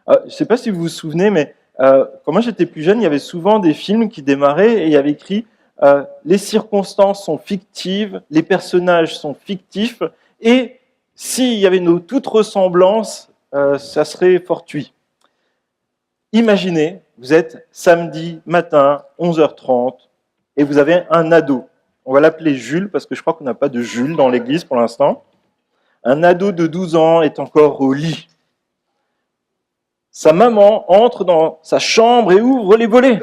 Je ne sais pas si vous vous souvenez, mais quand moi j'étais plus jeune, il y avait souvent des films qui démarraient et il y avait écrit les circonstances sont fictives, les personnages sont fictifs, et s'il y avait toute ressemblance, ça serait fortuit. Imaginez, vous êtes samedi matin, 11h30, et vous avez un ado. On va l'appeler Jules, parce que je crois qu'on n'a pas de Jules dans l'église pour l'instant. Un ado de 12 ans est encore au lit. Sa maman entre dans sa chambre et ouvre les volets.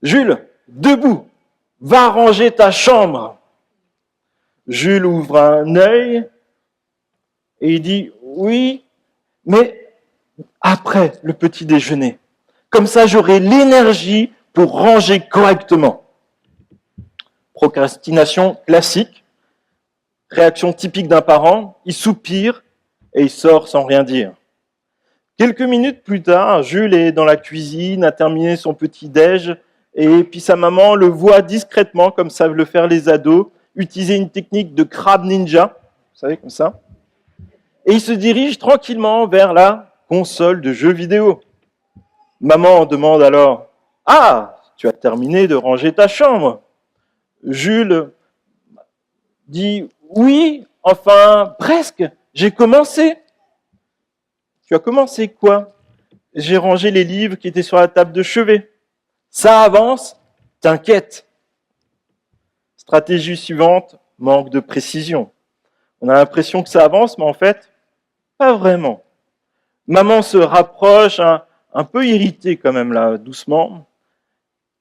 Jules, debout, va ranger ta chambre. Jules ouvre un œil et il dit oui, mais après le petit déjeuner. Comme ça, j'aurai l'énergie pour ranger correctement. Procrastination classique, réaction typique d'un parent, il soupire et il sort sans rien dire. Quelques minutes plus tard, Jules est dans la cuisine, a terminé son petit-déj, et puis sa maman le voit discrètement, comme savent le faire les ados, utiliser une technique de crabe ninja, vous savez, comme ça, et il se dirige tranquillement vers la console de jeux vidéo. Maman demande alors « Ah, tu as terminé de ranger ta chambre ?» Jules dit « Oui, enfin, presque, j'ai commencé. » Tu as commencé quoi? J'ai rangé les livres qui étaient sur la table de chevet. Ça avance, t'inquiète. Stratégie suivante, manque de précision. On a l'impression que ça avance, mais en fait, pas vraiment. Maman se rapproche, un peu irritée quand même là, doucement.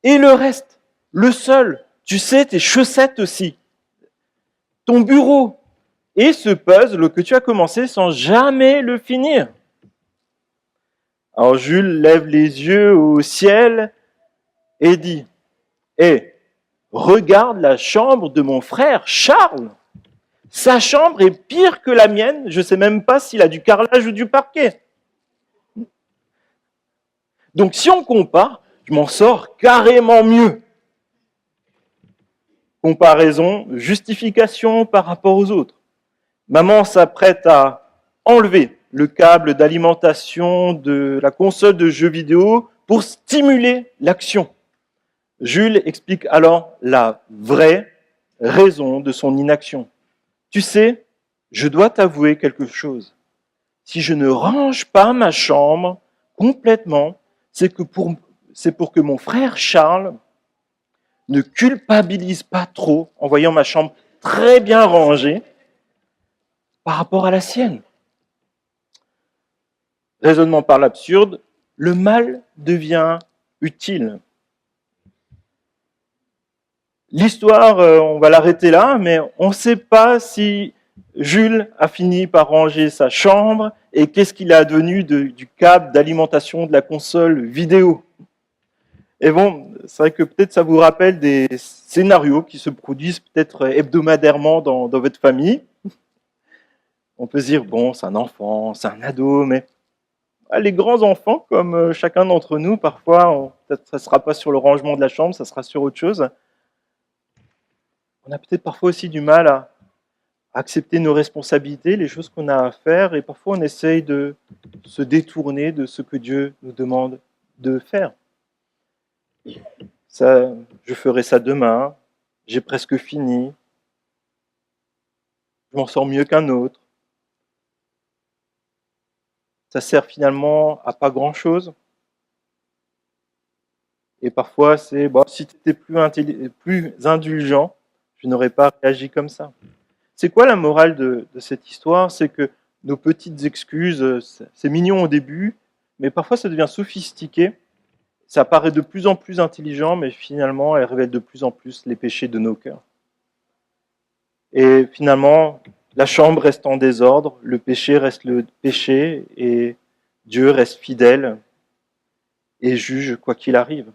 Et le reste, le sol, tu sais, tes chaussettes aussi, ton bureau, et ce puzzle que tu as commencé sans jamais le finir. Alors Jules lève les yeux au ciel et dit « Hé, regarde la chambre de mon frère Charles. Sa chambre est pire que la mienne. Je ne sais même pas s'il a du carrelage ou du parquet. Donc si on compare, je m'en sors carrément mieux. » Comparaison, justification par rapport aux autres. Maman s'apprête à enlever le câble d'alimentation de la console de jeux vidéo pour stimuler l'action. Jules explique alors la vraie raison de son inaction. Tu sais, je dois t'avouer quelque chose. Si je ne range pas ma chambre complètement, c'est pour que mon frère Charles ne culpabilise pas trop en voyant ma chambre très bien rangée par rapport à la sienne. Raisonnement par l'absurde, le mal devient utile. L'histoire, on va l'arrêter là, mais on ne sait pas si Jules a fini par ranger sa chambre et qu'est-ce qu'il est advenu du câble d'alimentation de la console vidéo. Et bon, c'est vrai que peut-être ça vous rappelle des scénarios qui se produisent peut-être hebdomadairement dans votre famille. On peut se dire, bon, c'est un enfant, c'est un ado, mais les grands enfants, comme chacun d'entre nous, parfois, peut-être ça ne sera pas sur le rangement de la chambre, ça sera sur autre chose. On a peut-être parfois aussi du mal à accepter nos responsabilités, les choses qu'on a à faire, et parfois on essaye de se détourner de ce que Dieu nous demande de faire. Ça, je ferai ça demain, j'ai presque fini, je m'en sors mieux qu'un autre. Ça sert finalement à pas grand-chose. Et parfois, c'est bon, si tu étais plus indulgent, je n'aurais pas réagi comme ça. C'est quoi la morale de cette histoire? C'est que nos petites excuses, c'est mignon au début, mais parfois ça devient sophistiqué. Ça paraît de plus en plus intelligent, mais finalement, elle révèle de plus en plus les péchés de nos cœurs. Et finalement, la chambre reste en désordre, le péché reste le péché, et Dieu reste fidèle et juge quoi qu'il arrive.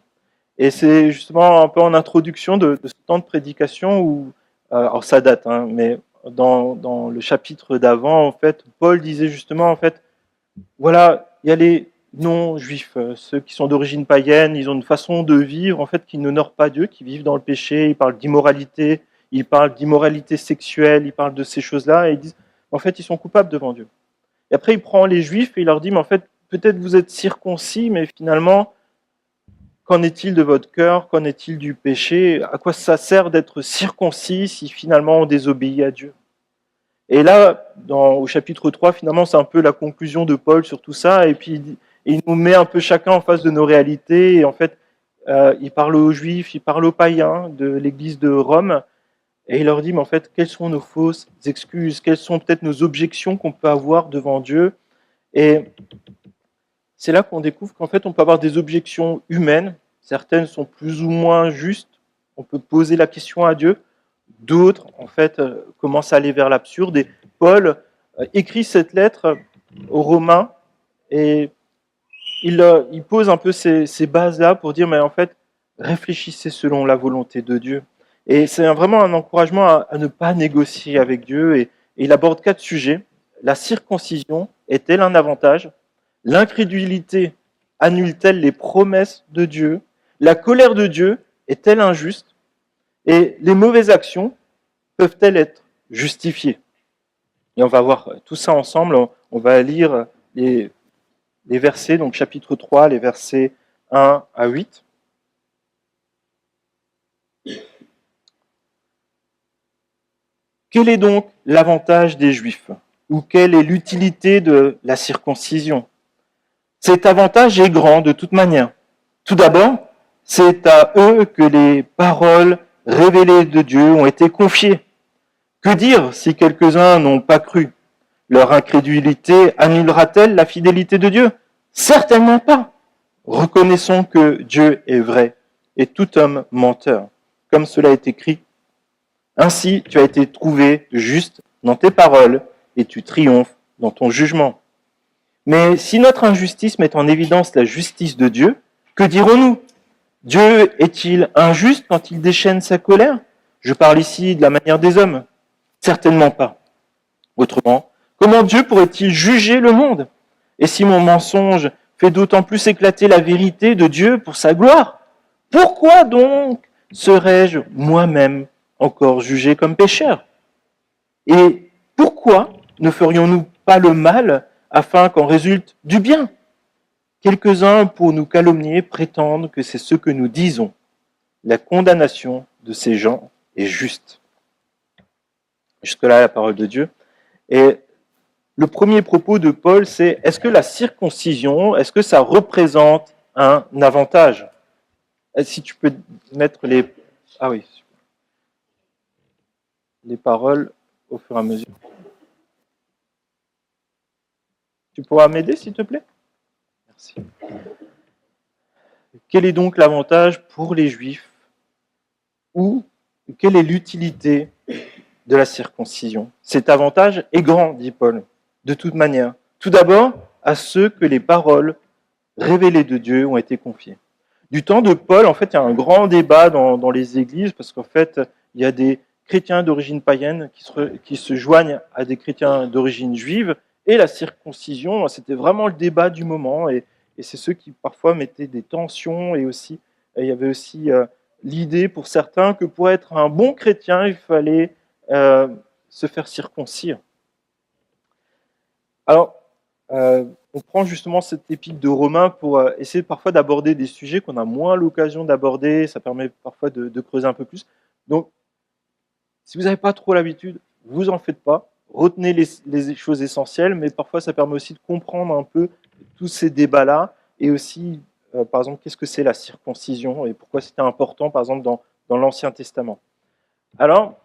Et c'est justement un peu en introduction de ce temps de prédication où, alors ça date, hein, mais dans le chapitre d'avant, en fait, Paul disait justement, en fait, voilà, il y a les non-juifs, ceux qui sont d'origine païenne, ils ont une façon de vivre, en fait, qui n'honorent pas Dieu, qui vivent dans le péché, ils parlent d'immoralité, ils parlent d'immoralité sexuelle, ils parlent de ces choses-là, et ils disent, en fait, ils sont coupables devant Dieu. Et après, il prend les juifs et il leur dit, mais en fait, peut-être vous êtes circoncis, mais finalement, qu'en est-il de votre cœur? Qu'en est-il du péché? À quoi ça sert d'être circoncis si finalement on désobéit à Dieu? Et là, au chapitre 3, finalement, c'est un peu la conclusion de Paul sur tout ça, et puis il nous met un peu chacun en face de nos réalités, et en fait, il parle aux Juifs, il parle aux païens de l'église de Rome, et il leur dit, mais en fait, quelles sont nos fausses excuses? Quelles sont peut-être nos objections qu'on peut avoir devant Dieu? Et c'est là qu'on découvre qu'en fait, on peut avoir des objections humaines. Certaines sont plus ou moins justes. On peut poser la question à Dieu. D'autres, en fait, commencent à aller vers l'absurde. Et Paul écrit cette lettre aux Romains et il pose un peu ces bases-là pour dire, mais en fait, réfléchissez selon la volonté de Dieu. Et c'est vraiment un encouragement à ne pas négocier avec Dieu. Et il aborde 4 sujets. La circoncision est-elle un avantage? L'incrédulité annule-t-elle les promesses de Dieu? La colère de Dieu est-elle injuste? Et les mauvaises actions peuvent-elles être justifiées? Et on va voir tout ça ensemble. On va lire les versets, donc chapitre 3, les versets 1 à 8. Quel est donc l'avantage des Juifs? Ou quelle est l'utilité de la circoncision? Cet avantage est grand de toute manière. Tout d'abord, c'est à eux que les paroles révélées de Dieu ont été confiées. Que dire si quelques-uns n'ont pas cru? Leur incrédulité annulera-t-elle la fidélité de Dieu? Certainement pas. Reconnaissons que Dieu est vrai et tout homme menteur, comme cela est écrit. Ainsi, tu as été trouvé juste dans tes paroles et tu triomphes dans ton jugement. Mais si notre injustice met en évidence la justice de Dieu, que dirons-nous? Dieu est-il injuste quand il déchaîne sa colère? Je parle ici de la manière des hommes. Certainement pas. Autrement, comment Dieu pourrait-il juger le monde? Et si mon mensonge fait d'autant plus éclater la vérité de Dieu pour sa gloire, pourquoi donc serais-je moi-même encore jugé comme pécheur? Et pourquoi ne ferions-nous pas le mal afin qu'en résulte du bien? Quelques-uns, pour nous calomnier, prétendent que c'est ce que nous disons. La condamnation de ces gens est juste. Jusque-là, la parole de Dieu. Et le premier propos de Paul, c'est est-ce que la circoncision, est-ce que ça représente un avantage? Si tu peux mettre les... Ah oui, les paroles au fur et à mesure. Tu pourras m'aider, s'il te plaît? Merci. Quel est donc l'avantage pour les Juifs? Ou quelle est l'utilité de la circoncision? Cet avantage est grand, dit Paul, de toute manière. Tout d'abord, à ceux que les paroles révélées de Dieu ont été confiées. Du temps de Paul, en fait, il y a un grand débat dans les églises, parce qu'en fait, il y a des chrétiens d'origine païenne qui se joignent à des chrétiens d'origine juive, et la circoncision, c'était vraiment le débat du moment, et c'est ceux qui parfois mettaient des tensions, et aussi, il y avait aussi l'idée pour certains que pour être un bon chrétien, il fallait se faire circoncire. Alors, on prend justement cette épître de Romains pour essayer parfois d'aborder des sujets qu'on a moins l'occasion d'aborder, ça permet parfois de creuser un peu plus. Donc, si vous n'avez pas trop l'habitude, vous en faites pas, retenez les choses essentielles, mais parfois ça permet aussi de comprendre un peu tous ces débats-là, et aussi, par exemple, qu'est-ce que c'est la circoncision, et pourquoi c'était important, par exemple, dans l'Ancien Testament. Alors,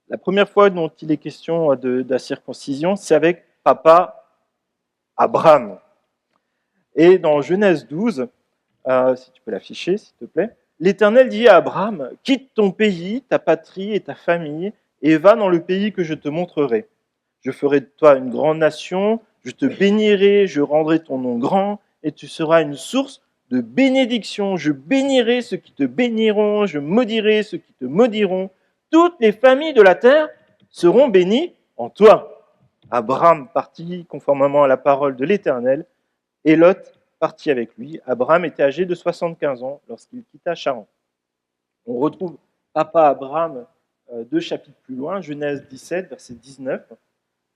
la première fois dont il est question de la circoncision, c'est avec papa Abraham. Et dans Genèse 12, si tu peux l'afficher, s'il te plaît, l'Éternel dit à Abraham, quitte ton pays, ta patrie et ta famille, et va dans le pays que je te montrerai. Je ferai de toi une grande nation, je te bénirai, je rendrai ton nom grand, et tu seras une source de bénédiction. Je bénirai ceux qui te béniront, je maudirai ceux qui te maudiront. Toutes les familles de la terre seront bénies en toi. Abraham partit conformément à la parole de l'Éternel, et Lot partit avec lui. Abraham était âgé de 75 ans lorsqu'il quitta Charan. On retrouve papa Abraham 2 chapitres plus loin, Genèse 17, verset 19.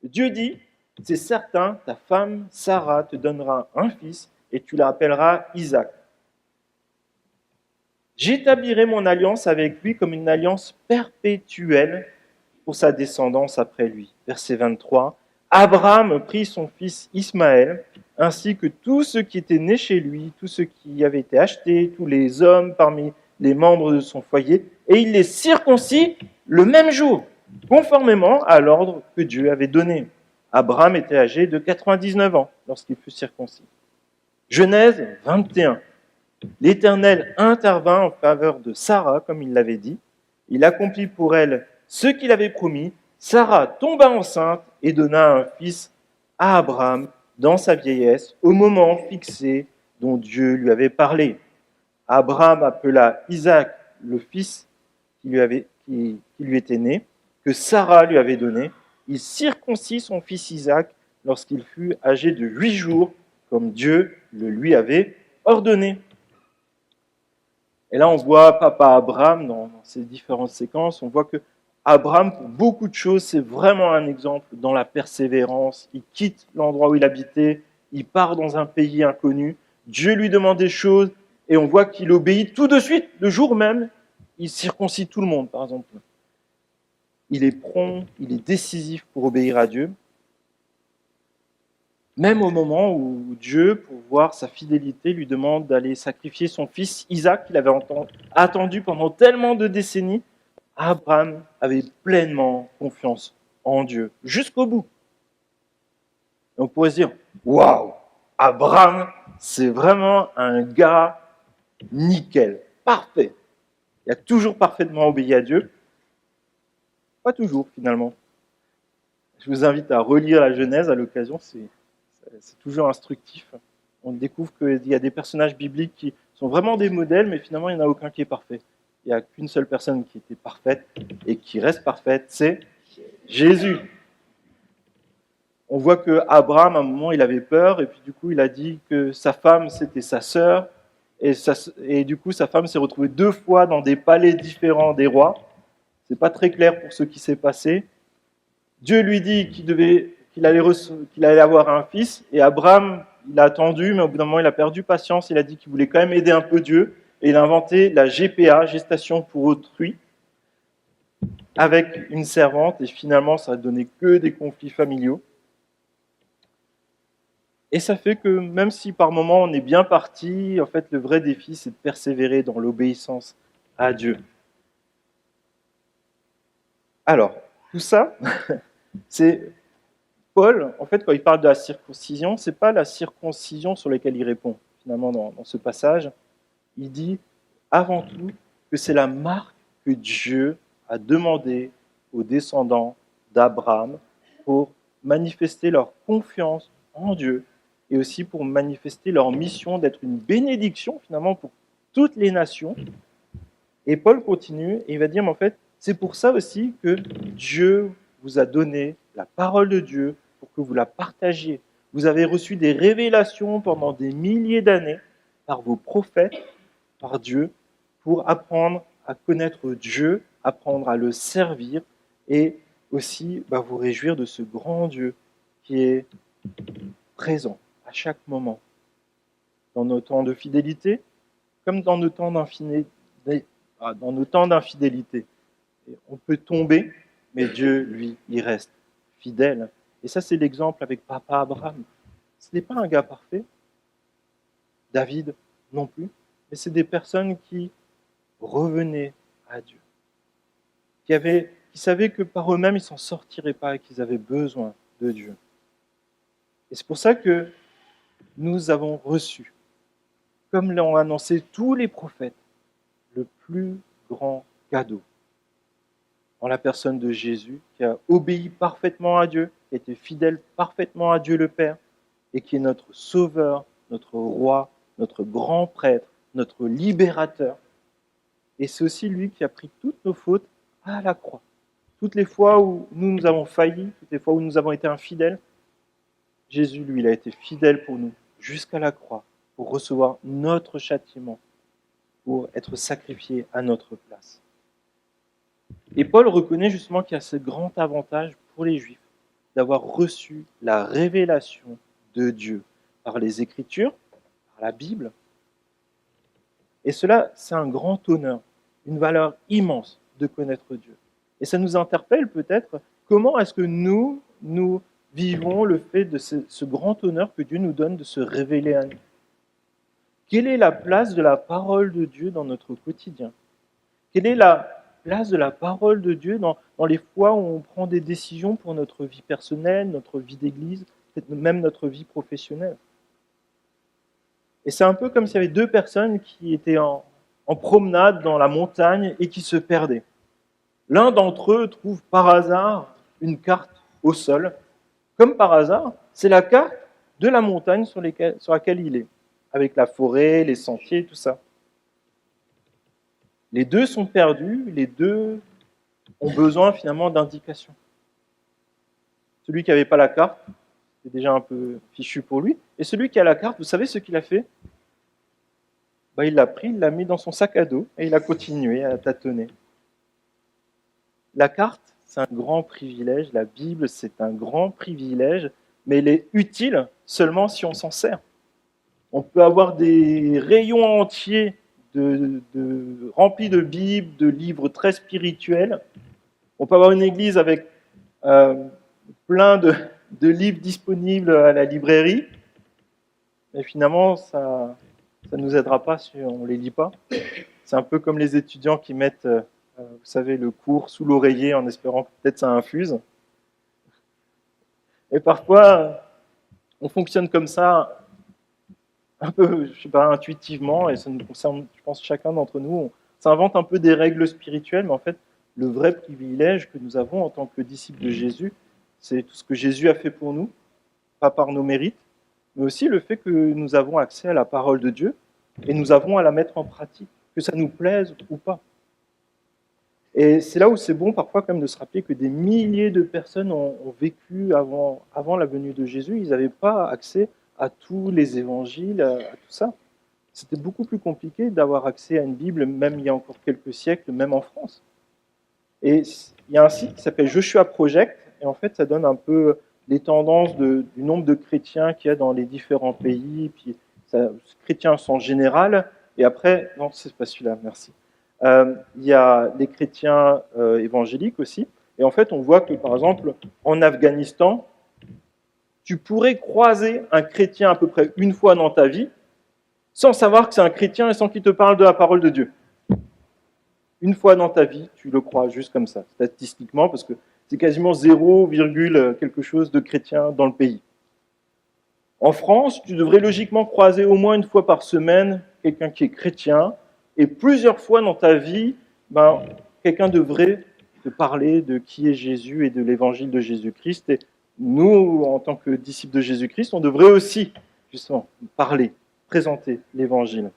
Dieu dit, c'est certain, ta femme Sarah te donnera un fils et tu l'appelleras Isaac. J'établirai mon alliance avec lui comme une alliance perpétuelle pour sa descendance après lui. Verset 23. Abraham prit son fils Ismaël, ainsi que tous ceux qui étaient nés chez lui, tous ceux qui avaient été achetés, tous les hommes parmi les membres de son foyer, et il les circoncit le même jour, conformément à l'ordre que Dieu avait donné. Abraham était âgé de 99 ans lorsqu'il fut circoncis. Genèse 21. L'Éternel intervint en faveur de Sarah, comme il l'avait dit. Il accomplit pour elle ce qu'il avait promis. Sarah tomba enceinte et donna un fils à Abraham dans sa vieillesse, au moment fixé dont Dieu lui avait parlé. Abraham appela Isaac le fils qui lui était né, que Sarah lui avait donné. Il circoncit son fils Isaac lorsqu'il fut âgé de 8 jours, comme Dieu le lui avait ordonné. Et là, on voit papa Abraham dans ces différentes séquences. On voit que Abraham, pour beaucoup de choses, c'est vraiment un exemple dans la persévérance. Il quitte l'endroit où il habitait, il part dans un pays inconnu. Dieu lui demande des choses et on voit qu'il obéit tout de suite, le jour même. Il circoncie tout le monde, par exemple. Il est prompt, il est décisif pour obéir à Dieu. Même au moment où Dieu, pour voir sa fidélité, lui demande d'aller sacrifier son fils Isaac, qu'il avait attendu pendant tellement de décennies, Abraham avait pleinement confiance en Dieu, jusqu'au bout. Et on pourrait se dire, waouh, Abraham, c'est vraiment un gars nickel, parfait. Il a toujours parfaitement obéi à Dieu. Pas toujours, finalement. Je vous invite à relire la Genèse à l'occasion, c'est toujours instructif. On découvre qu'il y a des personnages bibliques qui sont vraiment des modèles, mais finalement, il n'y en a aucun qui est parfait. Il n'y a qu'une seule personne qui était parfaite et qui reste parfaite, c'est Jésus. On voit que Abraham, à un moment, il avait peur, et puis du coup, il a dit que sa femme, c'était sa sœur, et du coup, sa femme s'est retrouvée 2 fois dans des palais différents des rois. C'est pas très clair pour ce qui s'est passé. Dieu lui dit qu'il allait avoir un fils, et Abraham, il a attendu, mais au bout d'un moment, il a perdu patience, il a dit qu'il voulait quand même aider un peu Dieu, et il a inventé la GPA, gestation pour autrui, avec une servante, et finalement, ça a donné que des conflits familiaux. Et ça fait que même si par moments on est bien parti, en fait, le vrai défi, c'est de persévérer dans l'obéissance à Dieu. Alors, tout ça, c'est Paul, en fait, quand il parle de la circoncision, ce n'est pas la circoncision sur laquelle il répond, finalement, dans ce passage. Il dit avant tout que c'est la marque que Dieu a demandé aux descendants d'Abraham pour manifester leur confiance en Dieu et aussi pour manifester leur mission d'être une bénédiction, finalement, pour toutes les nations. Et Paul continue et il va dire, mais en fait, c'est pour ça aussi que Dieu vous a donné la parole de Dieu pour que vous la partagiez. Vous avez reçu des révélations pendant des milliers d'années par vos prophètes, par Dieu, pour apprendre à connaître Dieu, apprendre à le servir et aussi vous réjouir de ce grand Dieu qui est présent à chaque moment, dans nos temps de fidélité comme dans nos temps d'infidélité. On peut tomber, mais Dieu, lui, il reste fidèle. Et ça, c'est l'exemple avec papa Abraham. Ce n'est pas un gars parfait, David non plus, mais c'est des personnes qui revenaient à Dieu, qui savaient que par eux-mêmes, ils ne s'en sortiraient pas et qu'ils avaient besoin de Dieu. Et c'est pour ça que nous avons reçu, comme l'ont annoncé tous les prophètes, le plus grand cadeau en la personne de Jésus, qui a obéi parfaitement à Dieu, qui a été fidèle parfaitement à Dieu le Père, et qui est notre Sauveur, notre Roi, notre grand prêtre, notre libérateur. Et c'est aussi lui qui a pris toutes nos fautes à la croix. Toutes les fois où nous avons failli, toutes les fois où nous avons été infidèles, Jésus, lui, il a été fidèle pour nous, jusqu'à la croix, pour recevoir notre châtiment, pour être sacrifié à notre place. Et Paul reconnaît justement qu'il y a ce grand avantage pour les Juifs. d'avoir reçu la révélation de Dieu par les Écritures, par la Bible. Et cela, c'est un grand honneur, une valeur immense de connaître Dieu. Et ça nous interpelle peut-être comment est-ce que nous vivons le fait de ce grand honneur que Dieu nous donne de se révéler à nous. Quelle est la place de la parole de Dieu dans notre quotidien? Quelle est la place de la parole de Dieu dans les fois où on prend des décisions pour notre vie personnelle, notre vie d'église, peut-être même notre vie professionnelle? Et c'est un peu comme s'il y avait deux personnes qui étaient en promenade dans la montagne et qui se perdaient. L'un d'entre eux trouve par hasard une carte au sol. Comme par hasard, c'est la carte de la montagne sur laquelle il est, avec la forêt, les sentiers, tout ça. Les deux sont perdus, les deux ont besoin finalement d'indications. Celui qui n'avait pas la carte, c'est déjà un peu fichu pour lui. Et celui qui a la carte, vous savez ce qu'il a fait? Il l'a pris, il l'a mis dans son sac à dos et il a continué à tâtonner. La carte, c'est un grand privilège. La Bible, c'est un grand privilège, mais elle est utile seulement si on s'en sert. On peut avoir des rayons entiers remplis de Bibles, de livres très spirituels. On peut avoir une église avec plein de livres disponibles à la librairie, mais finalement, ça ne nous aidera pas si on ne les lit pas. C'est un peu comme les étudiants qui mettent, vous savez, le cours sous l'oreiller en espérant que peut-être ça infuse. Et parfois, on fonctionne comme ça, un peu, je sais pas, intuitivement, et ça nous concerne, je pense, chacun d'entre nous. On s'invente un peu des règles spirituelles, mais en fait, le vrai privilège que nous avons en tant que disciples de Jésus, c'est tout ce que Jésus a fait pour nous, pas par nos mérites, mais aussi le fait que nous avons accès à la parole de Dieu et nous avons à la mettre en pratique, que ça nous plaise ou pas. Et c'est là où c'est bon parfois quand même de se rappeler que des milliers de personnes ont vécu avant la venue de Jésus, ils n'avaient pas accès à tous les évangiles, à tout ça. C'était beaucoup plus compliqué d'avoir accès à une Bible, même il y a encore quelques siècles, même en France. Et il y a un site qui s'appelle Joshua Project, et en fait ça donne un peu les tendances du nombre de chrétiens qu'il y a dans les différents pays, puis chrétiens en sens général, et après, non, c'est pas celui-là, merci. Il y a les chrétiens évangéliques aussi, et en fait on voit que par exemple en Afghanistan, tu pourrais croiser un chrétien à peu près une fois dans ta vie, sans savoir que c'est un chrétien et sans qu'il te parle de la parole de Dieu. Une fois dans ta vie, tu le crois juste comme ça, statistiquement, parce que c'est quasiment 0, quelque chose de chrétien dans le pays. En France, tu devrais logiquement croiser au moins une fois par semaine quelqu'un qui est chrétien, et plusieurs fois dans ta vie, quelqu'un devrait te parler de qui est Jésus et de l'évangile de Jésus-Christ. Et nous, en tant que disciples de Jésus-Christ, on devrait aussi, justement, parler, présenter l'évangile.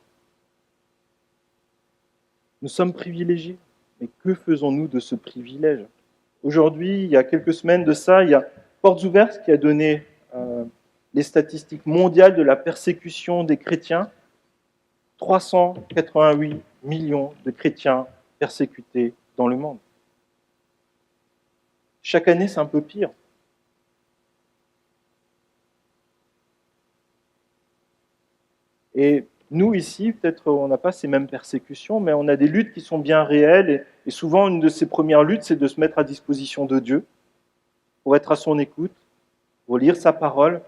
Nous sommes privilégiés, mais que faisons-nous de ce privilège? Aujourd'hui, il y a quelques semaines de ça, il y a Portes Ouvertes qui a donné les statistiques mondiales de la persécution des chrétiens. 388 millions de chrétiens persécutés dans le monde. Chaque année, c'est un peu pire. Et nous, ici, peut-être on n'a pas ces mêmes persécutions, mais on a des luttes qui sont bien réelles. Et souvent, une de ces premières luttes, c'est de se mettre à disposition de Dieu, pour être à son écoute, pour lire sa parole.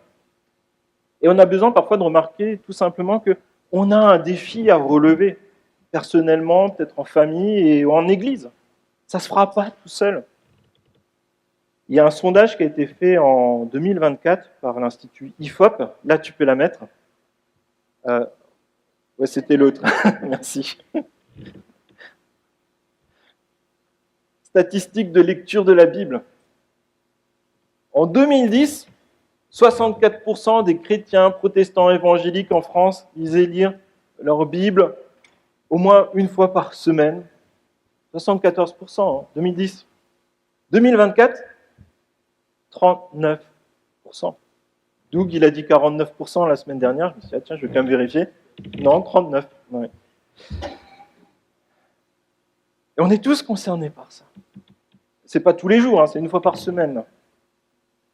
Et on a besoin parfois de remarquer tout simplement qu'on a un défi à relever, personnellement, peut-être en famille et en église. Ça ne se fera pas tout seul. Il y a un sondage qui a été fait en 2024 par l'Institut IFOP. Là, tu peux la mettre. Ouais, c'était l'autre. Merci. Statistiques de lecture de la Bible. En 2010, 64% des chrétiens protestants évangéliques en France disaient lire leur Bible au moins une fois par semaine. 74% en 2010. 2024, 39%. Doug, il a dit 49% la semaine dernière. Je me suis dit, tiens, je vais quand même vérifier. Non, 39%. Ouais. Et on est tous concernés par ça. C'est pas tous les jours, c'est une fois par semaine.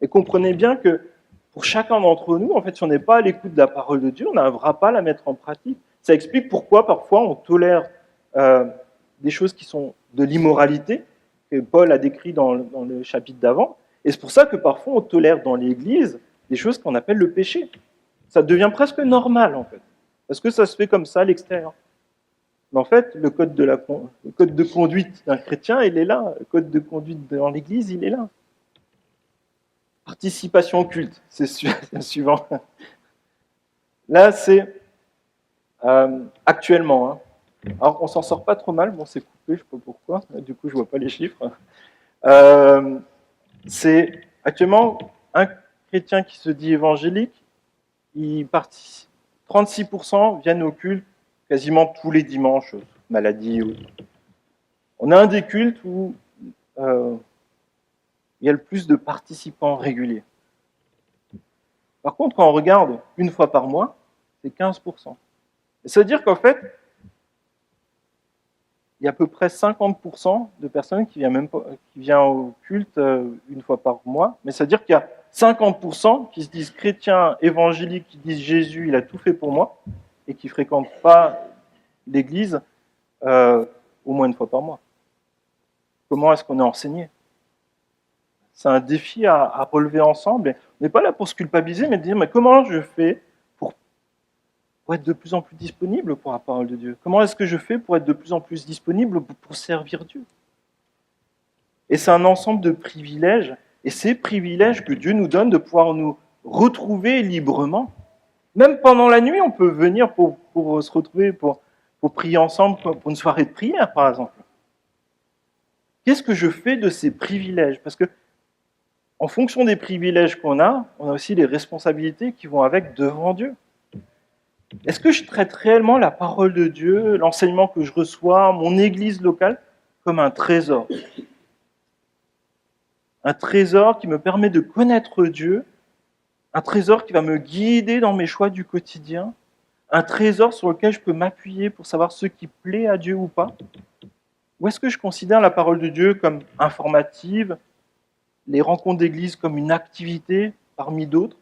Et comprenez bien que pour chacun d'entre nous, en fait, si on n'est pas à l'écoute de la parole de Dieu, on n'arrivera pas à la mettre en pratique. Ça explique pourquoi parfois on tolère des choses qui sont de l'immoralité, que Paul a décrit dans le chapitre d'avant. Et c'est pour ça que parfois on tolère dans l'Église des choses qu'on appelle le péché. Ça devient presque normal, en fait. Parce que ça se fait comme ça à l'extérieur. Mais en fait, le code de conduite d'un chrétien, il est là. Le code de conduite dans l'Église, il est là. Participation au culte, c'est suivant. Là, c'est actuellement. Hein. Alors, on s'en sort pas trop mal. Bon, c'est coupé, je ne sais pas pourquoi. Du coup, je vois pas les chiffres. C'est actuellement un chrétien qui se dit évangélique. Il participe. 36% viennent au culte quasiment tous les dimanches, maladie. On a un des cultes où il y a le plus de participants réguliers. Par contre, quand on regarde une fois par mois, c'est 15%. Et ça veut dire qu'en fait, il y a à peu près 50% de personnes qui viennent au culte une fois par mois, mais ça veut dire qu'il y a 50% qui se disent chrétiens, évangéliques, qui disent Jésus, il a tout fait pour moi, et qui ne fréquentent pas l'église au moins une fois par mois. Comment est-ce qu'on est enseigné? C'est un défi à relever ensemble. On n'est pas là pour se culpabiliser, mais de dire mais comment je fais pour être de plus en plus disponible pour la parole de Dieu? Comment est-ce que je fais pour être de plus en plus disponible pour servir Dieu? Et c'est un ensemble de privilèges, et ces privilèges que Dieu nous donne de pouvoir nous retrouver librement. Même pendant la nuit, on peut venir pour se retrouver, pour prier ensemble, pour une soirée de prière, par exemple. Qu'est-ce que je fais de ces privilèges? Parce que en fonction des privilèges qu'on a, on a aussi les responsabilités qui vont avec devant Dieu. Est-ce que je traite réellement la parole de Dieu, l'enseignement que je reçois, mon église locale, comme un trésor? Un trésor qui me permet de connaître Dieu, un trésor qui va me guider dans mes choix du quotidien, un trésor sur lequel je peux m'appuyer pour savoir ce qui plaît à Dieu ou pas? Ou est-ce que je considère la parole de Dieu comme informative, les rencontres d'église comme une activité parmi d'autres?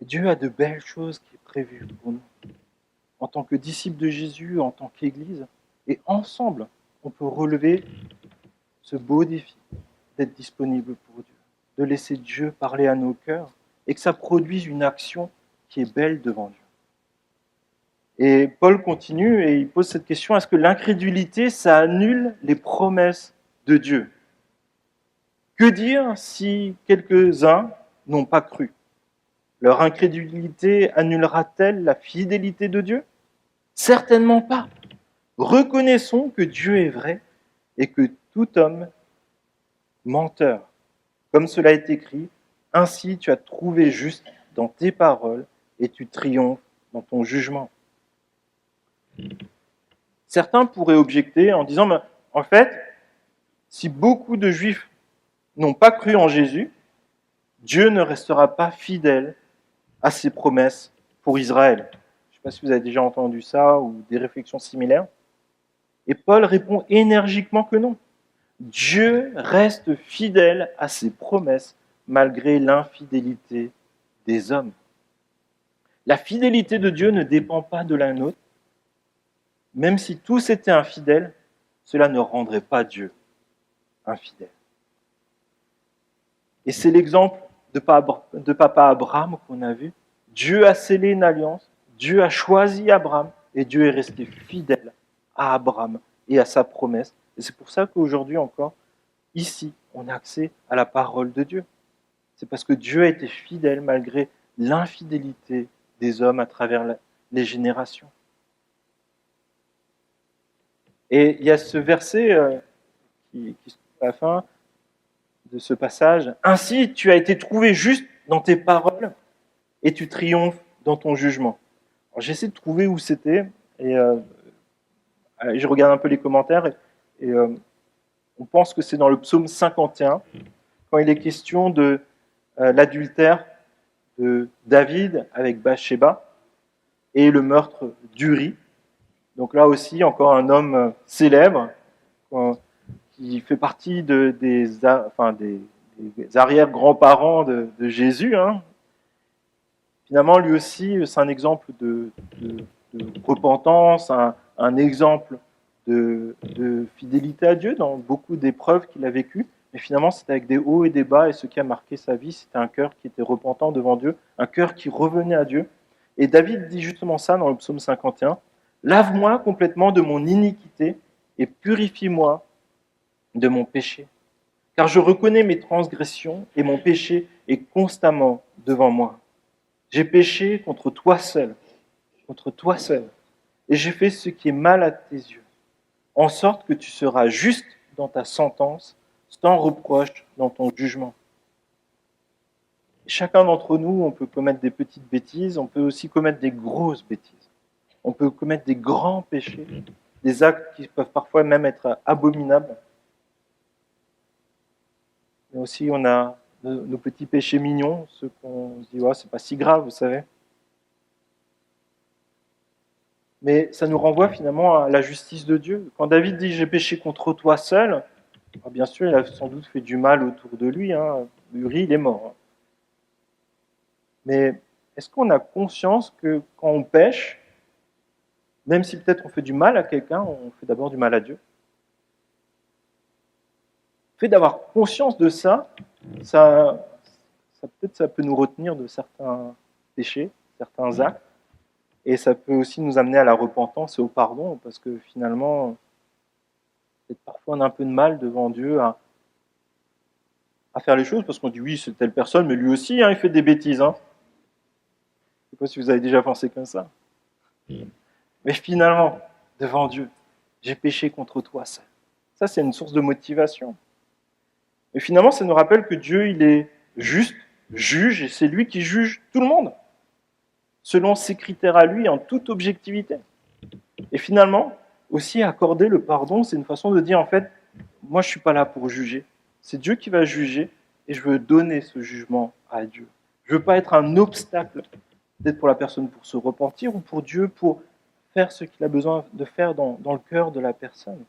Dieu a de belles choses qui sont prévues pour nous, en tant que disciples de Jésus, en tant qu'Église. Et ensemble, on peut relever ce beau défi d'être disponible pour Dieu, de laisser Dieu parler à nos cœurs et que ça produise une action qui est belle devant Dieu. Et Paul continue et il pose cette question, est-ce que l'incrédulité, ça annule les promesses de Dieu? Que dire si quelques-uns n'ont pas cru? Leur incrédulité annulera-t-elle la fidélité de Dieu? Certainement pas. Reconnaissons que Dieu est vrai et que tout homme menteur. Comme cela est écrit, ainsi tu as trouvé juste dans tes paroles et tu triomphes dans ton jugement. Certains pourraient objecter en disant, mais en fait, si beaucoup de Juifs n'ont pas cru en Jésus, Dieu ne restera pas fidèle à ses promesses pour Israël. Je ne sais pas si vous avez déjà entendu ça ou des réflexions similaires. Et Paul répond énergiquement que non. Dieu reste fidèle à ses promesses malgré l'infidélité des hommes. La fidélité de Dieu ne dépend pas de la nôtre. Même si tous étaient infidèles, cela ne rendrait pas Dieu infidèle. Et c'est l'exemple de papa Abraham qu'on a vu. Dieu a scellé une alliance, Dieu a choisi Abraham et Dieu est resté fidèle à Abraham et à sa promesse. Et c'est pour ça qu'aujourd'hui encore, ici, on a accès à la parole de Dieu. C'est parce que Dieu a été fidèle malgré l'infidélité des hommes à travers les générations. Et il y a ce verset qui se trouve à la fin de ce passage. « Ainsi, tu as été trouvé juste dans tes paroles et tu triomphes dans ton jugement. » J'essaie de trouver où c'était et je regarde un peu les commentaires et on pense que c'est dans le psaume 51 quand il est question de l'adultère de David avec Bathsheba et le meurtre d'Uri. Donc là aussi, encore un homme célèbre qui fait partie des arrière-grands-parents de Jésus, hein. Finalement, lui aussi, c'est un exemple de repentance, un exemple de fidélité à Dieu dans beaucoup d'épreuves qu'il a vécues. Mais finalement, c'était avec des hauts et des bas, et ce qui a marqué sa vie, c'était un cœur qui était repentant devant Dieu, un cœur qui revenait à Dieu. Et David dit justement ça dans le psaume 51, « Lave-moi complètement de mon iniquité et purifie-moi de mon péché. Car je reconnais mes transgressions et mon péché est constamment devant moi. J'ai péché contre toi seul, et j'ai fait ce qui est mal à tes yeux, en sorte que tu seras juste dans ta sentence, sans reproche dans ton jugement. » Chacun d'entre nous, on peut commettre des petites bêtises, on peut aussi commettre des grosses bêtises. On peut commettre des grands péchés, des actes qui peuvent parfois même être abominables. Mais aussi, on a nos petits péchés mignons, ceux qu'on se dit, oh, c'est pas si grave, vous savez. Mais ça nous renvoie finalement à la justice de Dieu. Quand David dit « j'ai péché contre toi seul », bien sûr, il a sans doute fait du mal autour de lui. Hein. Uri, il est mort. Hein. Mais est-ce qu'on a conscience que quand on pêche, même si peut-être on fait du mal à quelqu'un, on fait d'abord du mal à Dieu? Le fait d'avoir conscience de ça, peut-être ça peut nous retenir de certains péchés, certains actes. Et ça peut aussi nous amener à la repentance et au pardon, parce que finalement, peut-être parfois on a un peu de mal devant Dieu à faire les choses, parce qu'on dit oui, c'est telle personne, mais lui aussi, hein, il fait des bêtises. Hein. Je ne sais pas si vous avez déjà pensé comme ça. Mais finalement, devant Dieu, j'ai péché contre toi seul. Ça, c'est une source de motivation. Et finalement, ça nous rappelle que Dieu, il est juste, juge, et c'est lui qui juge tout le monde, selon ses critères à lui, en toute objectivité. Et finalement, aussi accorder le pardon, c'est une façon de dire, en fait, moi je ne suis pas là pour juger. C'est Dieu qui va juger, et je veux donner ce jugement à Dieu. Je ne veux pas être un obstacle, peut-être pour la personne pour se repentir, ou pour Dieu pour faire ce qu'il a besoin de faire dans le cœur de la personne.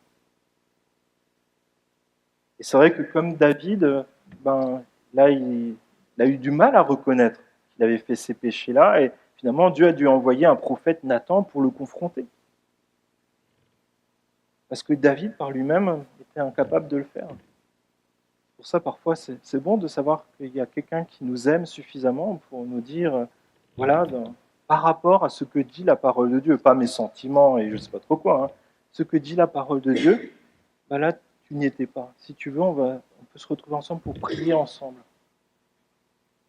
Et c'est vrai que comme David, là, il a eu du mal à reconnaître qu'il avait fait ces péchés-là, et finalement, Dieu a dû envoyer un prophète Nathan pour le confronter. Parce que David, par lui-même, était incapable de le faire. Pour ça, parfois, c'est bon de savoir qu'il y a quelqu'un qui nous aime suffisamment pour nous dire, voilà, par rapport à ce que dit la parole de Dieu, pas mes sentiments et je ne sais pas trop quoi, hein, ce que dit la parole de Dieu, là, tu n'y étais pas. Si tu veux, on peut se retrouver ensemble pour prier ensemble.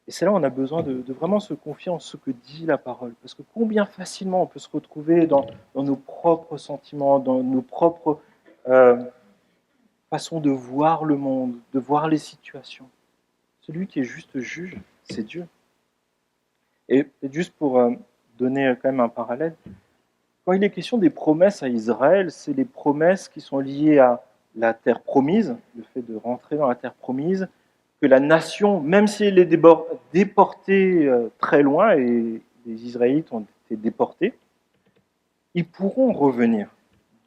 Et c'est là où on a besoin de vraiment se confier en ce que dit la parole. Parce que combien facilement on peut se retrouver dans nos propres sentiments, dans nos propres façons de voir le monde, de voir les situations. Celui qui est juste juge, c'est Dieu. Et juste pour donner quand même un parallèle, quand il est question des promesses à Israël, c'est les promesses qui sont liées à la terre promise, le fait de rentrer dans la terre promise, que la nation, même si elle est déportée très loin, et les Israélites ont été déportés, ils pourront revenir.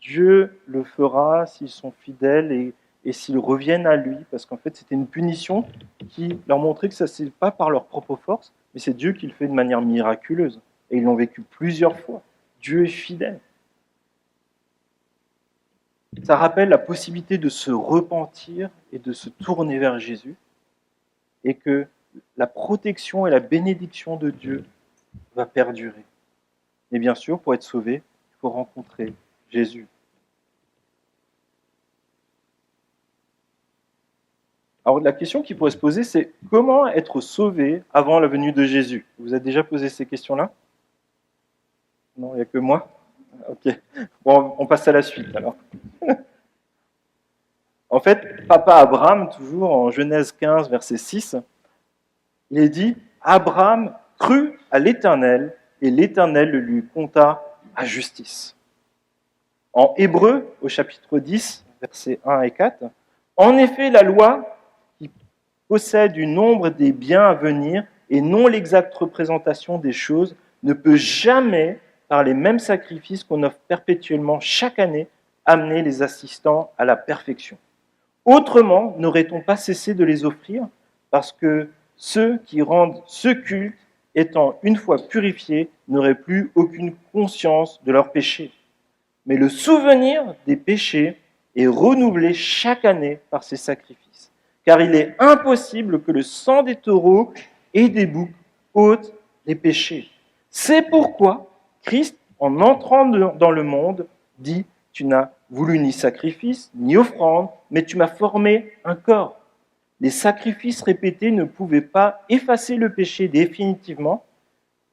Dieu le fera s'ils sont fidèles et s'ils reviennent à lui, parce qu'en fait c'était une punition qui leur montrait que ça c'est pas par leur propre force, mais c'est Dieu qui le fait de manière miraculeuse. Et ils l'ont vécu plusieurs fois. Dieu est fidèle. Ça rappelle la possibilité de se repentir et de se tourner vers Jésus, et que la protection et la bénédiction de Dieu va perdurer. Et bien sûr, pour être sauvé, il faut rencontrer Jésus. Alors la question qui pourrait se poser, c'est comment être sauvé avant la venue de Jésus? Vous avez déjà posé ces questions-là? Non, il n'y a que moi? Ok. Bon, on passe à la suite alors. En fait, papa Abraham, toujours en Genèse 15, verset 6, il est dit « Abraham crut à l'Éternel, et l'Éternel le lui compta à justice. » En Hébreu, au chapitre 10, versets 1 et 4, « En effet, la loi, qui possède une ombre des biens à venir et non l'exacte représentation des choses, ne peut jamais, par les mêmes sacrifices qu'on offre perpétuellement chaque année, amener les assistants à la perfection. Autrement, n'aurait-on pas cessé de les offrir? Parce que ceux qui rendent ce culte, étant une fois purifiés, n'auraient plus aucune conscience de leurs péchés. Mais le souvenir des péchés est renouvelé chaque année par ces sacrifices. Car il est impossible que le sang des taureaux et des boucs ôte les péchés. C'est pourquoi Christ, en entrant dans le monde, dit « Tu n'as voulu ni sacrifice, ni offrande, mais tu m'as formé un corps. » Les sacrifices répétés ne pouvaient pas effacer le péché définitivement,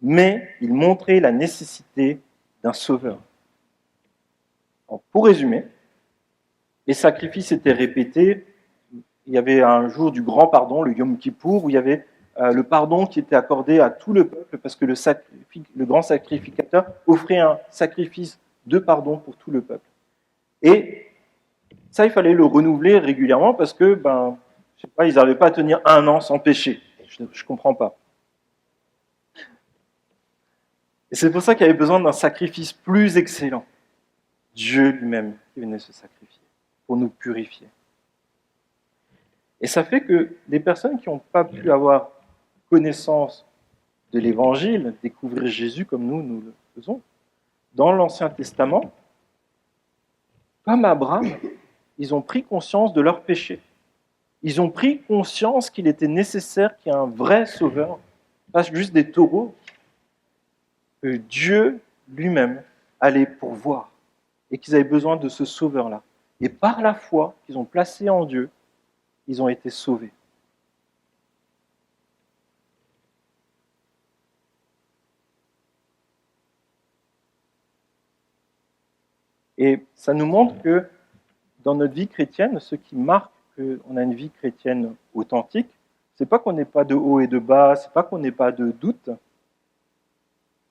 mais ils montraient la nécessité d'un sauveur. Alors, pour résumer, les sacrifices étaient répétés. Il y avait un jour du grand pardon, le Yom Kippour, où il y avait le pardon qui était accordé à tout le peuple, parce que le grand sacrificateur offrait un sacrifice de pardon pour tout le peuple. Et ça, il fallait le renouveler régulièrement, parce que, je sais pas, ils n'arrivaient pas à tenir 1 an sans péché. Je ne comprends pas. Et c'est pour ça qu'il y avait besoin d'un sacrifice plus excellent. Dieu lui-même qui venait se sacrifier pour nous purifier. Et ça fait que les personnes qui n'ont pas pu avoir connaissance de l'Évangile, découvrir Jésus comme nous le faisons, dans l'Ancien Testament, comme Abraham, ils ont pris conscience de leur péché. Ils ont pris conscience qu'il était nécessaire qu'il y ait un vrai sauveur, pas juste des taureaux, que Dieu lui-même allait pourvoir et qu'ils avaient besoin de ce sauveur-là. Et par la foi qu'ils ont placée en Dieu, ils ont été sauvés. Et ça nous montre que dans notre vie chrétienne, ce qui marque qu'on a une vie chrétienne authentique, c'est pas qu'on n'ait pas de haut et de bas, c'est pas qu'on n'ait pas de doute,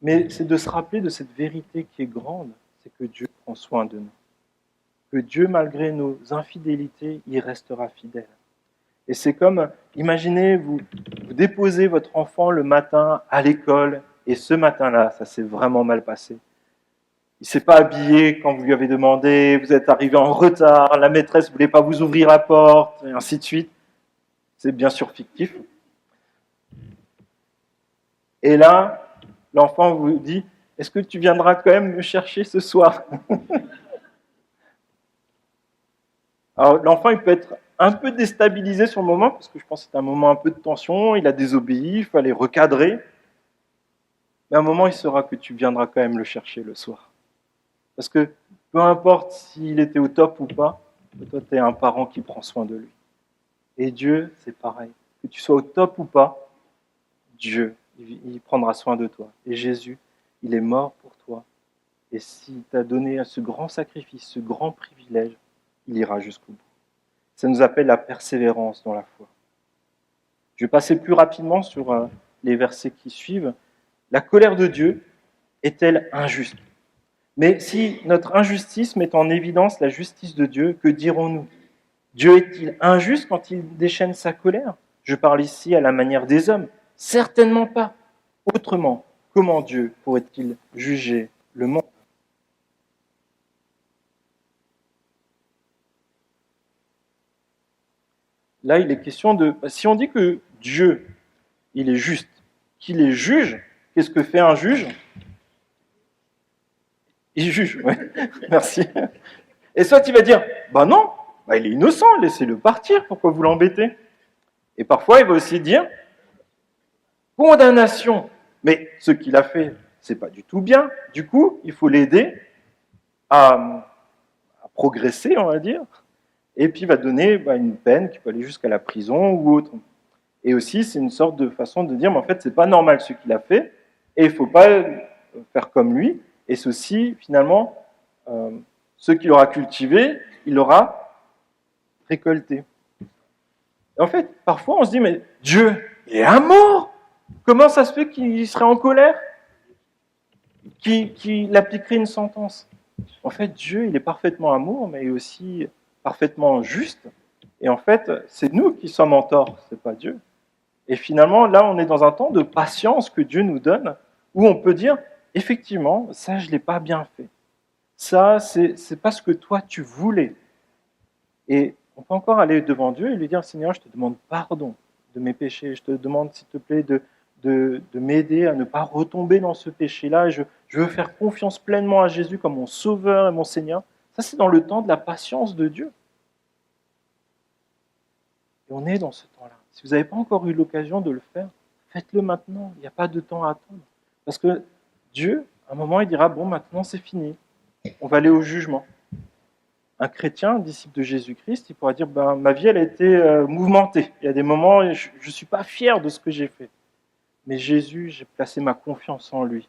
mais c'est de se rappeler de cette vérité qui est grande, c'est que Dieu prend soin de nous. Que Dieu, malgré nos infidélités, il restera fidèle. Et c'est comme, imaginez, vous déposez votre enfant le matin à l'école, et ce matin-là, ça s'est vraiment mal passé. Il ne s'est pas habillé quand vous lui avez demandé, vous êtes arrivé en retard, la maîtresse ne voulait pas vous ouvrir la porte, et ainsi de suite. C'est bien sûr fictif. Et là, l'enfant vous dit, est-ce que tu viendras quand même me chercher ce soir? Alors, l'enfant, il peut être un peu déstabilisé sur le moment, parce que je pense que c'est un moment un peu de tension, il a désobéi, il fallait recadrer. Mais à un moment, il saura que tu viendras quand même le chercher le soir. Parce que peu importe s'il était au top ou pas, toi, tu es un parent qui prend soin de lui. Et Dieu, c'est pareil. Que tu sois au top ou pas, Dieu, il prendra soin de toi. Et Jésus, il est mort pour toi. Et s'il t'a donné ce grand sacrifice, ce grand privilège, il ira jusqu'au bout. Ça nous appelle la persévérance dans la foi. Je vais passer plus rapidement sur les versets qui suivent. La colère de Dieu est-elle injuste? Mais si notre injustice met en évidence la justice de Dieu, que dirons-nous? Dieu est-il injuste quand il déchaîne sa colère? Je parle ici à la manière des hommes. Certainement pas. Autrement, comment Dieu pourrait-il juger le monde? Là, il est question de... Si on dit que Dieu, il est juste, qu'il est juge, qu'est-ce que fait un juge? Il juge, oui. Merci. Et soit il va dire, non, il est innocent, laissez-le partir, pourquoi vous l'embêtez? Et parfois, il va aussi dire, condamnation. Mais ce qu'il a fait, c'est pas du tout bien. Du coup, il faut l'aider à progresser, on va dire. Et puis, il va donner une peine qui peut aller jusqu'à la prison ou autre. Et aussi, c'est une sorte de façon de dire, mais en fait, c'est pas normal ce qu'il a fait, et il faut pas faire comme lui. Et ceci, finalement, ce qu'il aura cultivé, il l'aura récolté. Et en fait, parfois, on se dit, mais Dieu est amour. Comment ça se fait qu'il serait en colère? Qu'il appliquerait une sentence? En fait, Dieu, il est parfaitement amour, mais aussi parfaitement juste. Et en fait, c'est nous qui sommes en tort, c'est pas Dieu. Et finalement, là, on est dans un temps de patience que Dieu nous donne, où on peut dire, effectivement, ça, je ne l'ai pas bien fait. Ça, c'est pas ce que toi, tu voulais. Et On peut encore aller devant Dieu et lui dire, Seigneur, je te demande pardon de mes péchés. Je te demande, s'il te plaît, de m'aider à ne pas retomber dans ce péché-là. Je veux faire confiance pleinement à Jésus comme mon Sauveur et mon Seigneur. Ça, c'est dans le temps de la patience de Dieu. Et on est dans ce temps-là. Si vous n'avez pas encore eu l'occasion de le faire, faites-le maintenant. Il n'y a pas de temps à attendre. Parce que Dieu, à un moment, il dira, bon, maintenant, c'est fini. On va aller au jugement. Un chrétien, un disciple de Jésus-Christ, il pourra dire, ben, ma vie, elle a été mouvementée. Il y a des moments où je ne suis pas fier de ce que j'ai fait. Mais Jésus, j'ai placé ma confiance en lui.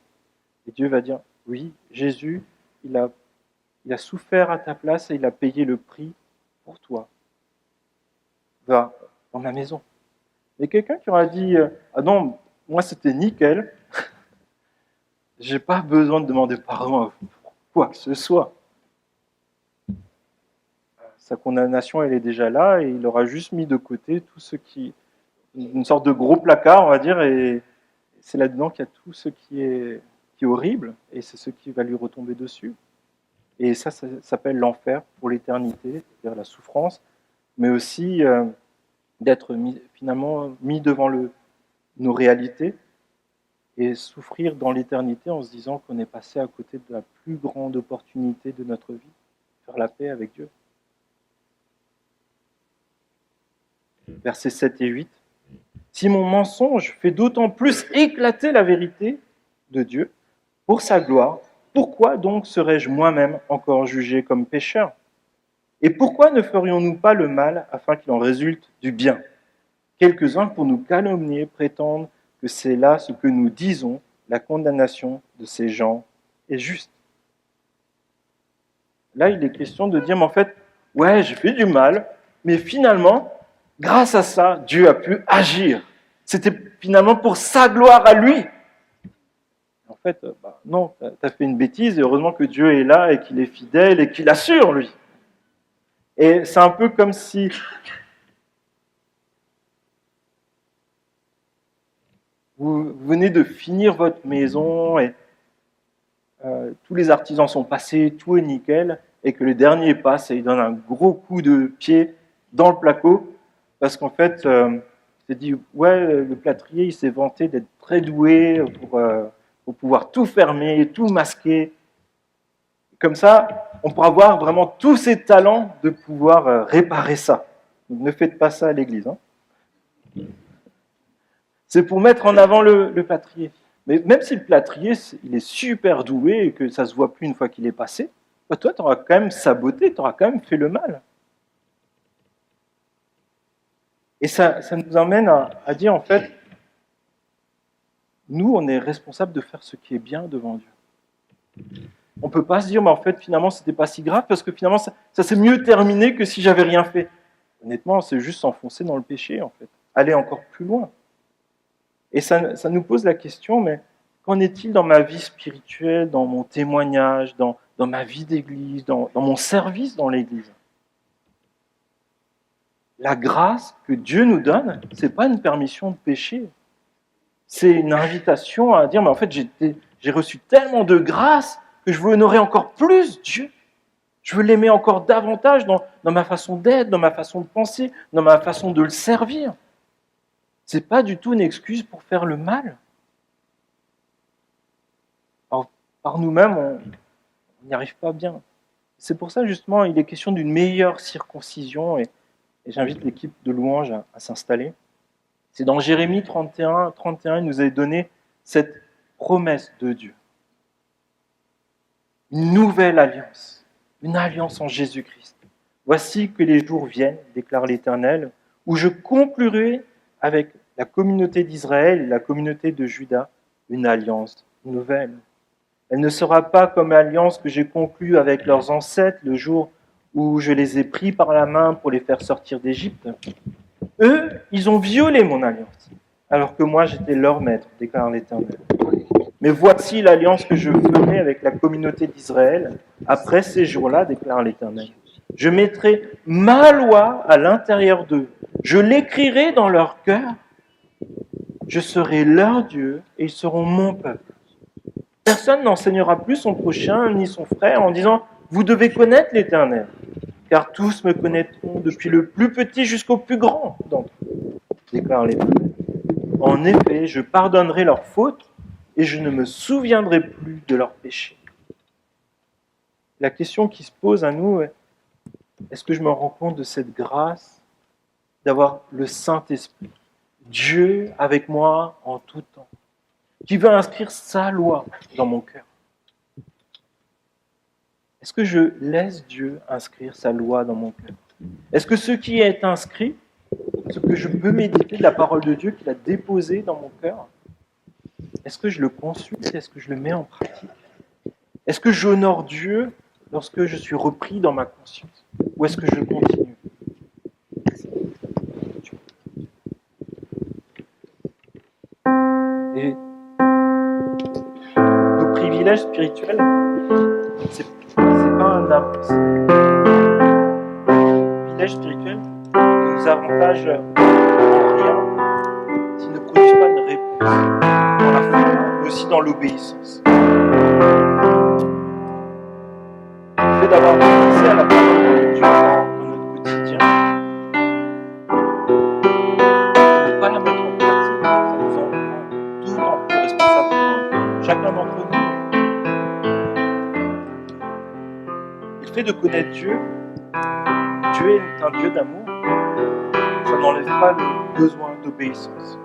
Et Dieu va dire, oui, Jésus, il a souffert à ta place et il a payé le prix pour toi. Va dans ma maison. Et quelqu'un qui aura dit, ah non, moi c'était nickel, j'ai pas besoin de demander pardon pour quoi que ce soit. Sa condamnation, elle est déjà là et il aura juste mis de côté tout ce qui, une sorte de gros placard, on va dire, et c'est là-dedans qu'il y a tout ce qui est horrible et c'est ce qui va lui retomber dessus. Et ça s'appelle l'enfer pour l'éternité, c'est-à-dire la souffrance, mais aussi d'être finalement mis devant nos réalités et souffrir dans l'éternité en se disant qu'on est passé à côté de la plus grande opportunité de notre vie, faire la paix avec Dieu. Versets 7 et 8. Si mon mensonge fait d'autant plus éclater la vérité de Dieu pour sa gloire, pourquoi donc serais-je moi-même encore jugé comme pécheur ? Et pourquoi ne ferions-nous pas le mal afin qu'il en résulte du bien ? Quelques-uns, pour nous calomnier, prétendent que c'est là ce que nous disons, la condamnation de ces gens est juste. Là, il est question de dire, mais en fait, ouais, j'ai fait du mal, mais finalement, grâce à ça, Dieu a pu agir. C'était finalement pour sa gloire à lui. En fait, non, tu as fait une bêtise, et heureusement que Dieu est là, et qu'il est fidèle, et qu'il assure, lui. Et c'est un peu comme si vous venez de finir votre maison, et tous les artisans sont passés, tout est nickel, et que le dernier passe et il donne un gros coup de pied dans le placo, parce qu'en fait, il s'est dit, ouais, le plâtrier, il s'est vanté d'être très doué pour pouvoir tout fermer, tout masquer. Comme ça, on pourra avoir vraiment tous ces talents de pouvoir réparer ça. Donc, ne faites pas ça à l'église. Hein. C'est pour mettre en avant le plâtrier. Mais même si le plâtrier, il est super doué et que ça ne se voit plus une fois qu'il est passé, bah toi, tu auras quand même saboté, tu auras quand même fait le mal. Et ça nous emmène à dire, en fait, nous, on est responsable de faire ce qui est bien devant Dieu. On ne peut pas se dire, mais en fait, finalement, ce n'était pas si grave, parce que finalement, ça s'est mieux terminé que si j'avais rien fait. Honnêtement, c'est juste s'enfoncer dans le péché, en fait. Aller encore plus loin. Et ça nous pose la question, mais qu'en est-il dans ma vie spirituelle, dans mon témoignage, dans ma vie d'église, dans mon service dans l'église ? La grâce que Dieu nous donne, ce n'est pas une permission de pécher. C'est une invitation à dire, mais en fait, j'ai reçu tellement de grâce que je veux honorer encore plus Dieu. Je veux l'aimer encore davantage dans ma façon d'être, dans ma façon de penser, dans ma façon de le servir. Ce n'est pas du tout une excuse pour faire le mal. Alors, par nous-mêmes, on n'y arrive pas bien. C'est pour ça, justement, il est question d'une meilleure circoncision, et j'invite l'équipe de louange à s'installer. C'est dans Jérémie 31, il nous a donné cette promesse de Dieu. Une nouvelle alliance, une alliance en Jésus-Christ. Voici que les jours viennent, déclare l'Éternel, où je conclurai avec la communauté d'Israël et la communauté de Juda une alliance nouvelle. Elle ne sera pas comme l'alliance que j'ai conclue avec leurs ancêtres le jour où je les ai pris par la main pour les faire sortir d'Égypte. Eux, ils ont violé mon alliance, alors que moi j'étais leur maître, déclare l'Éternel. Mais voici l'alliance que je ferai avec la communauté d'Israël après ces jours-là, déclare l'Éternel. Je mettrai ma loi à l'intérieur d'eux. Je l'écrirai dans leur cœur. Je serai leur Dieu et ils seront mon peuple. Personne n'enseignera plus son prochain ni son frère en disant « Vous devez connaître l'Éternel, car tous me connaîtront, depuis le plus petit jusqu'au plus grand d'entre eux, déclare l'Éternel. En effet, je pardonnerai leurs fautes et je ne me souviendrai plus de leurs péchés. La question qui se pose à nous est, est-ce que je me rends compte de cette grâce d'avoir le Saint-Esprit, Dieu avec moi en tout temps, qui veut inscrire sa loi dans mon cœur? Est-ce que je laisse Dieu inscrire sa loi dans mon cœur? Est-ce que ce qui est inscrit, ce que je peux méditer de la parole de Dieu qu'il a déposé dans mon cœur, est-ce que je le consulte? Est-ce que je le mets en pratique? Est-ce que j'honore Dieu lorsque je suis repris dans ma conscience? Ou est-ce que je continue? Et nos privilèges spirituels, c'est pas un privilège spirituel qui nous avantage en rien s'ils ne produisent pas une réponse dans la foi, mais aussi dans l'obéissance. Le fait d'avoir obéissé à la parole de Dieu dans notre quotidien, ne pas la mettre en pratique, ça nous en rend d'autant plus responsables, chacun d'entre nous. Et le fait de connaître Dieu, Dieu est un Dieu d'amour, ça n'enlève pas le besoin d'obéissance.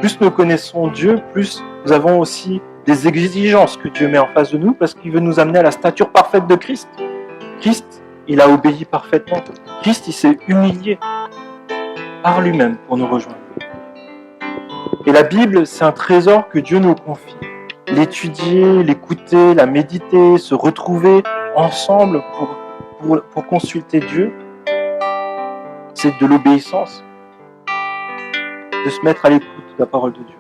Plus nous connaissons Dieu, plus nous avons aussi des exigences que Dieu met en face de nous parce qu'il veut nous amener à la stature parfaite de Christ. Christ, il a obéi parfaitement. Christ, il s'est humilié par lui-même pour nous rejoindre. Et la Bible, c'est un trésor que Dieu nous confie. L'étudier, l'écouter, la méditer, se retrouver ensemble pour consulter Dieu, c'est de l'obéissance, de se mettre à l'écoute de la parole de Dieu.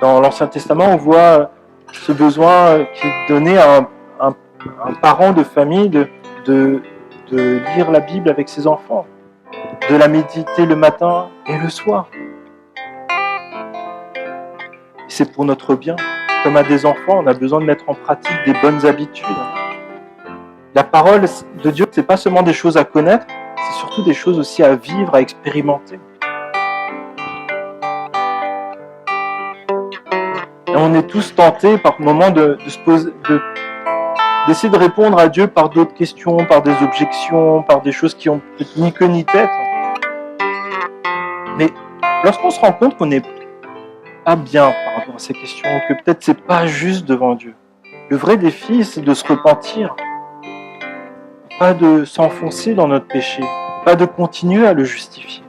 Dans l'Ancien Testament, on voit ce besoin qui est donné à un parent de famille de lire la Bible avec ses enfants, de la méditer le matin et le soir. C'est pour notre bien. Comme à des enfants, on a besoin de mettre en pratique des bonnes habitudes. La parole de Dieu, ce n'est pas seulement des choses à connaître, c'est surtout des choses aussi à vivre, à expérimenter. Et on est tous tentés par moments d'essayer de répondre à Dieu par d'autres questions, par des objections, par des choses qui ont ni queue ni tête. Mais lorsqu'on se rend compte qu'on n'est pas bien par rapport à ces questions, que peut-être c'est pas juste devant Dieu, le vrai défi, c'est de se repentir. Pas de s'enfoncer dans notre péché, pas de continuer à le justifier.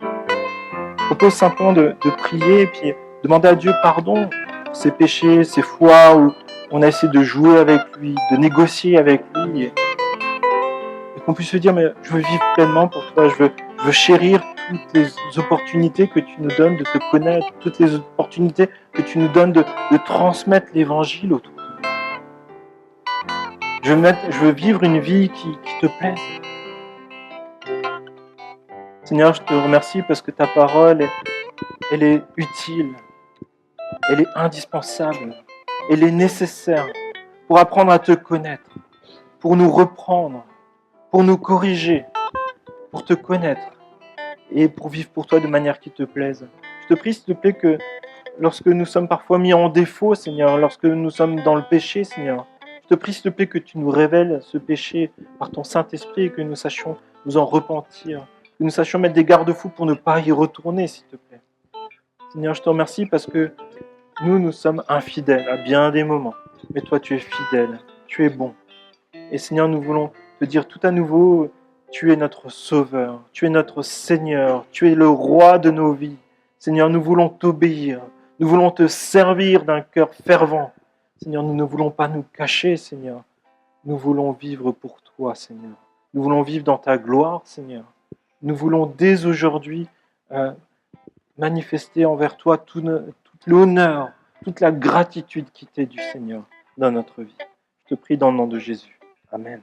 Je propose simplement de prier et puis demander à Dieu pardon pour ses péchés, ces fois où on a essayé de jouer avec lui, de négocier avec lui et qu'on puisse se dire mais je veux vivre pleinement pour toi, je veux chérir toutes les opportunités que tu nous donnes de te connaître, toutes les opportunités que tu nous donnes de transmettre l'évangile autour. Je veux vivre une vie qui te plaise. Seigneur, je te remercie parce que ta parole, elle est utile, elle est indispensable, elle est nécessaire pour apprendre à te connaître, pour nous reprendre, pour nous corriger, pour te connaître et pour vivre pour toi de manière qui te plaise. Je te prie, s'il te plaît, que lorsque nous sommes parfois mis en défaut, Seigneur, lorsque nous sommes dans le péché, Seigneur, je te prie, s'il te plaît, que tu nous révèles ce péché par ton Saint-Esprit et que nous sachions nous en repentir, que nous sachions mettre des garde-fous pour ne pas y retourner, s'il te plaît. Seigneur, je te remercie parce que nous sommes infidèles à bien des moments. Mais toi, tu es fidèle, tu es bon. Et Seigneur, nous voulons te dire tout à nouveau, tu es notre Sauveur, tu es notre Seigneur, tu es le Roi de nos vies. Seigneur, nous voulons t'obéir, nous voulons te servir d'un cœur fervent. Seigneur, nous ne voulons pas nous cacher, Seigneur. Nous voulons vivre pour toi, Seigneur. Nous voulons vivre dans ta gloire, Seigneur. Nous voulons dès aujourd'hui manifester envers toi tout l'honneur, toute la gratitude qui t'est due, Seigneur, dans notre vie. Je te prie dans le nom de Jésus. Amen.